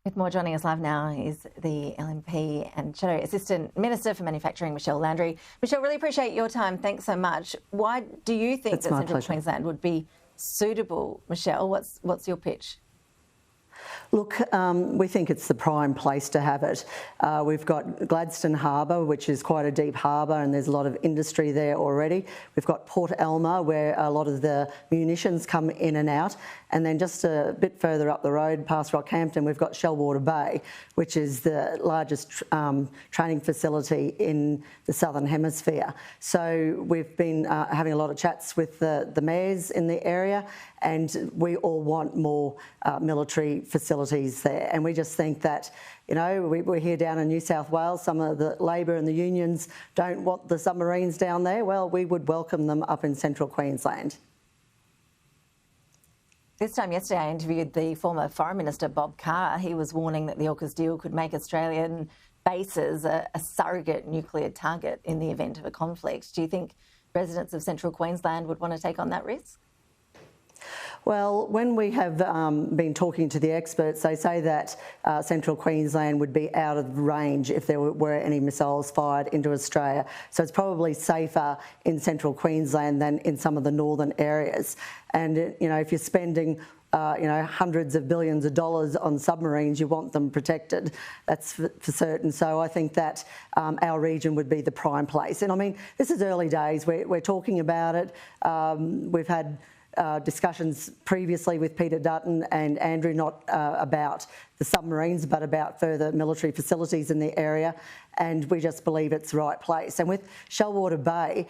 With more, joining us live now is the LNP and Shadow Assistant Minister for Manufacturing, Michelle Landry. Michelle, really appreciate your time. Thanks so much. Why do you think that Central Queensland would be suitable, Michelle? What's your pitch? Look, we think it's the prime place to have it. We've got Gladstone Harbour, which is quite a deep harbour, and there's a lot of industry there already. We've got Port Alma, where a lot of the munitions come in and out. And then just a bit further up the road, past Rockhampton, we've got Shellwater Bay, which is the largest training facility in the Southern Hemisphere. So we've been having a lot of chats with the mayors in the area, and we all want more military facilities there. And we just think that, you know, we're here down in New South Wales. Some of the Labor and the unions don't want the submarines down there. Well, we would welcome them up in Central Queensland. This time yesterday, I interviewed the former Foreign Minister, Bob Carr. He was warning that the AUKUS deal could make Australian bases a surrogate nuclear target in the event of a conflict. Do you think residents of Central Queensland would want to take on that risk? Well, when we have been talking to the experts, they say that Central Queensland would be out of range if there were any missiles fired into Australia. So it's probably safer in Central Queensland than in some of the northern areas. And, you know, if you're spending hundreds of billions of dollars on submarines, you want them protected. That's for certain. So I think that our region would be the prime place. And I mean, this is early days. We're talking about it. We've had discussions previously with Peter Dutton and Andrew, not about the submarines, but about further military facilities in the area. And we just believe it's the right place. And with Shellwater Bay,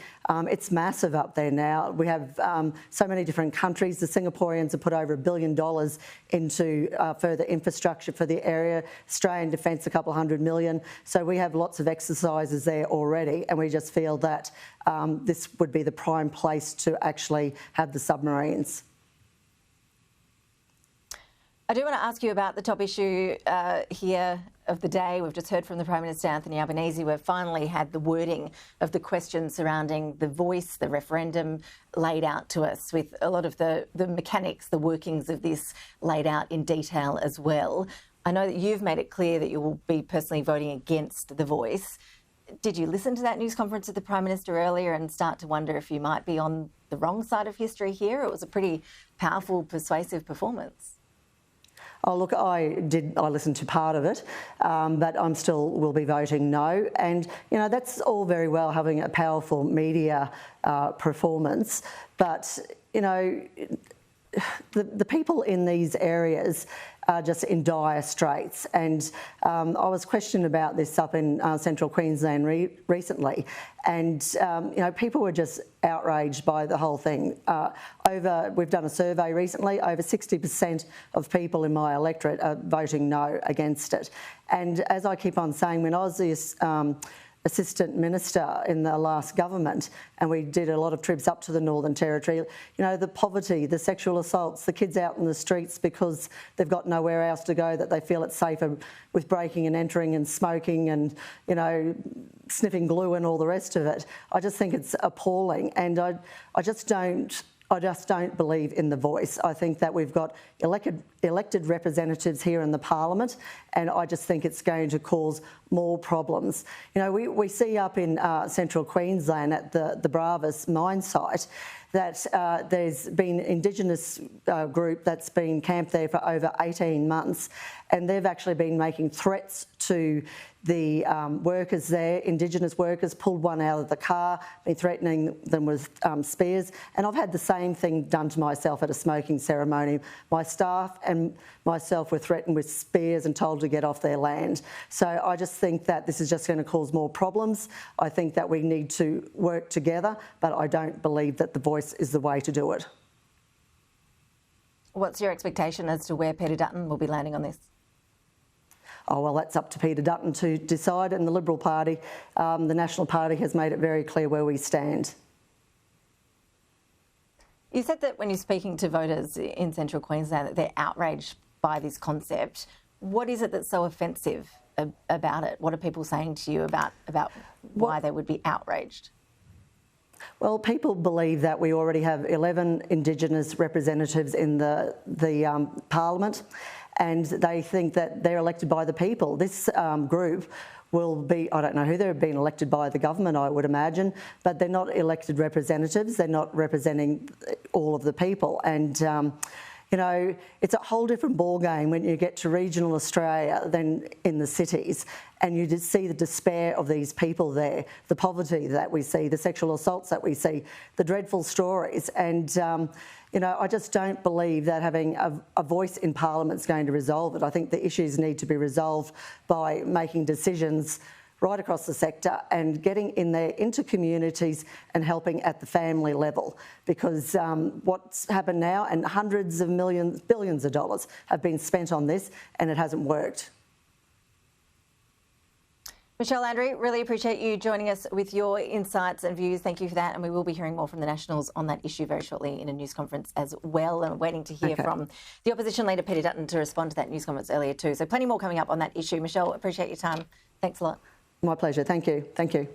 it's massive up there now. We have so many different countries. The Singaporeans have put over $1 billion into further infrastructure for the area. Australian Defence, a couple of $100 million. So we have lots of exercises there already. And we just feel that this would be the prime place to actually have the submarines. I do want to ask you about the top issue here of the day. We've just heard from the Prime Minister Anthony Albanese. We've finally had the wording of the questions surrounding the voice, the referendum, laid out to us, with a lot of the mechanics, the workings of this laid out in detail as well. I know that you've made it clear that you will be personally voting against the voice. Did you listen to that news conference with the Prime Minister earlier and start to wonder if you might be on the wrong side of history here? It was a pretty powerful, persuasive performance. Oh, look, I listened to part of it, but I'm still will be voting no. And, you know, that's all very well having a powerful media performance. But, you know, the people in these areas are just in dire straits. And I was questioned about this up in Central Queensland recently. And, you know, people were just outraged by the whole thing. We've done a survey recently, over 60% of people in my electorate are voting no against it. And as I keep on saying, when I was this Assistant Minister in the last government, and we did a lot of trips up to the Northern Territory, you know, the poverty, the sexual assaults, the kids out in the streets because they've got nowhere else to go, that they feel it's safer with breaking and entering and smoking and, you know, sniffing glue and all the rest of it. I just think it's appalling, and I just don't believe in the voice. I think that we've got elected representatives here in the Parliament, and I just think it's going to cause more problems. You know, we see up in Central Queensland at the Bravas mine site that there's been an Indigenous group that's been camped there for over 18 months, and they've actually been making threats to the workers there. Indigenous workers pulled one out of the car, been threatening them with spears, and I've had the same thing done to myself at a smoking ceremony. My staff and myself were threatened with spears and told to get off their land. So I just think that this is just going to cause more problems. I think that we need to work together, but I don't believe that the voice is the way to do it. What's your expectation as to where Peter Dutton will be landing on this? Oh, well, that's up to Peter Dutton to decide, and the Liberal Party, the National Party, has made it very clear where we stand. You said that when you're speaking to voters in Central Queensland that they're outraged by this concept. What is it that's so offensive about it? What are people saying to you about why they would be outraged? Well, people believe that we already have 11 Indigenous representatives in the Parliament, and they think that they're elected by the people. This group will be, I don't know who they're being elected by, the government, I would imagine, but they're not elected representatives. They're not representing all of the people. And, you know, it's a whole different ballgame when you get to regional Australia than in the cities, and you just see the despair of these people there, the poverty that we see, the sexual assaults that we see, the dreadful stories. And, you know, I just don't believe that having a voice in Parliament is going to resolve it. I think the issues need to be resolved by making decisions right across the sector and getting in there into communities and helping at the family level, because what's happened now, and hundreds of millions, billions of dollars have been spent on this and it hasn't worked. Michelle Landry, really appreciate you joining us with your insights and views. Thank you for that. And we will be hearing more from the Nationals on that issue very shortly in a news conference as well. And waiting to hear from the opposition leader, Peter Dutton, to respond to that news conference earlier too. So plenty more coming up on that issue. Michelle, appreciate your time. Thanks a lot. My pleasure. Thank you. Thank you.